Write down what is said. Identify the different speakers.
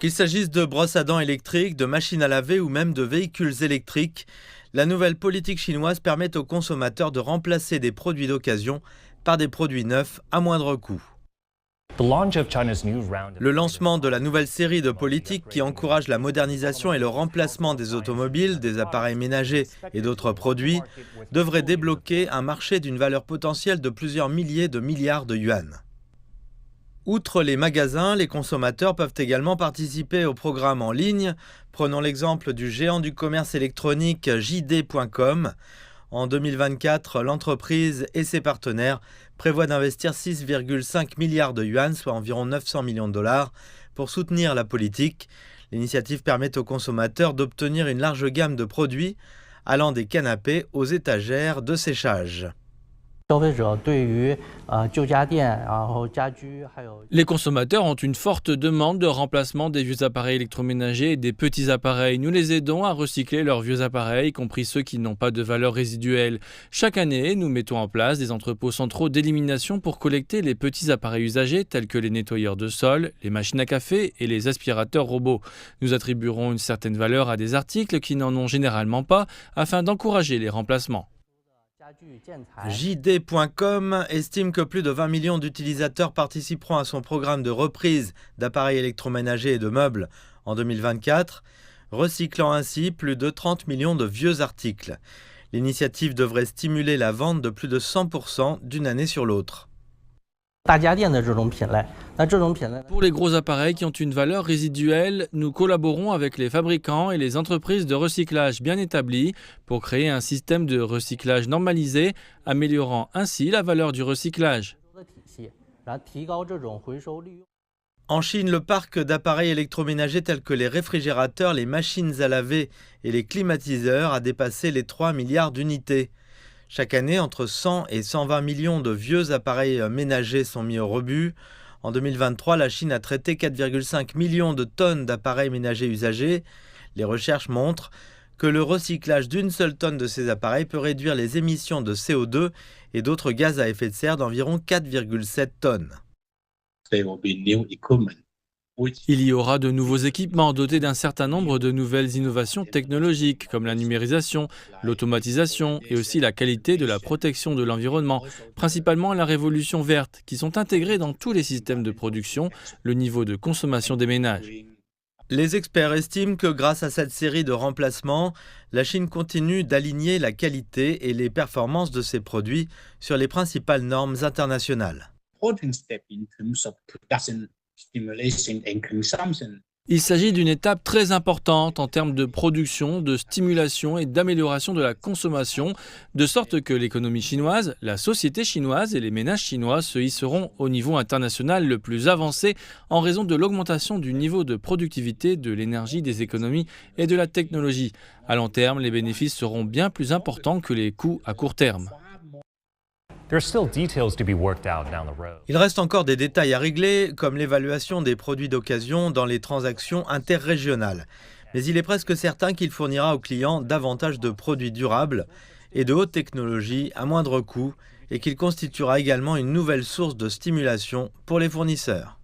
Speaker 1: Qu'il s'agisse de brosses à dents électriques, de machines à laver ou même de véhicules électriques, la nouvelle politique chinoise permet aux consommateurs de remplacer des produits d'occasion par des produits neufs à moindre coût. Le lancement de la nouvelle série de politiques qui encourage la modernisation et le remplacement des automobiles, des appareils ménagers et d'autres produits devrait débloquer un marché d'une valeur potentielle de plusieurs milliers de milliards de yuan. Outre les magasins, les consommateurs peuvent également participer au programme en ligne. Prenons l'exemple du géant du commerce électronique JD.com. En 2024, l'entreprise et ses partenaires prévoient d'investir 6,5 milliards de yuan, soit environ 900 millions de dollars, pour soutenir la politique. L'initiative permet aux consommateurs d'obtenir une large gamme de produits, allant des canapés aux étagères de séchage.
Speaker 2: Les consommateurs ont une forte demande de remplacement des vieux appareils électroménagers et des petits appareils. Nous les aidons à recycler leurs vieux appareils, y compris ceux qui n'ont pas de valeur résiduelle. Chaque année, nous mettons en place des entrepôts centraux d'élimination pour collecter les petits appareils usagés tels que les nettoyeurs de sol, les machines à café et les aspirateurs robots. Nous attribuerons une certaine valeur à des articles qui n'en ont généralement pas afin d'encourager les remplacements.
Speaker 1: JD.com estime que plus de 20 millions d'utilisateurs participeront à son programme de reprise d'appareils électroménagers et de meubles en 2024, recyclant ainsi plus de 30 millions de vieux articles. L'initiative devrait stimuler la vente de plus de 100% d'une année sur l'autre.
Speaker 2: Pour les gros appareils qui ont une valeur résiduelle, nous collaborons avec les fabricants et les entreprises de recyclage bien établies pour créer un système de recyclage normalisé, améliorant ainsi la valeur du recyclage.
Speaker 1: En Chine, le parc d'appareils électroménagers tels que les réfrigérateurs, les machines à laver et les climatiseurs a dépassé les 3 milliards d'unités. Chaque année, entre 100 et 120 millions de vieux appareils ménagers sont mis au rebut. En 2023, la Chine a traité 4,5 millions de tonnes d'appareils ménagers usagés. Les recherches montrent que le recyclage d'une seule tonne de ces appareils peut réduire les émissions de CO2 et d'autres gaz à effet de serre d'environ 4,7 tonnes.
Speaker 2: Il y aura de nouveaux équipements dotés d'un certain nombre de nouvelles innovations technologiques comme la numérisation, l'automatisation et aussi la qualité de la protection de l'environnement, principalement la révolution verte, qui sont intégrés dans tous les systèmes de production, le niveau de consommation des ménages.
Speaker 1: Les experts estiment que grâce à cette série de remplacements, la Chine continue d'aligner la qualité et les performances de ses produits sur les principales normes internationales.
Speaker 2: Il s'agit d'une étape très importante en termes de production, de stimulation et d'amélioration de la consommation, de sorte que l'économie chinoise, la société chinoise et les ménages chinois se hisseront au niveau international le plus avancé en raison de l'augmentation du niveau de productivité, de l'énergie, des économies et de la technologie. À long terme, les bénéfices seront bien plus importants que les coûts à court terme.
Speaker 1: Il reste encore des détails à régler, comme l'évaluation des produits d'occasion dans les transactions interrégionales. Mais il est presque certain qu'il fournira aux clients davantage de produits durables et de haute technologie à moindre coût et qu'il constituera également une nouvelle source de stimulation pour les fournisseurs.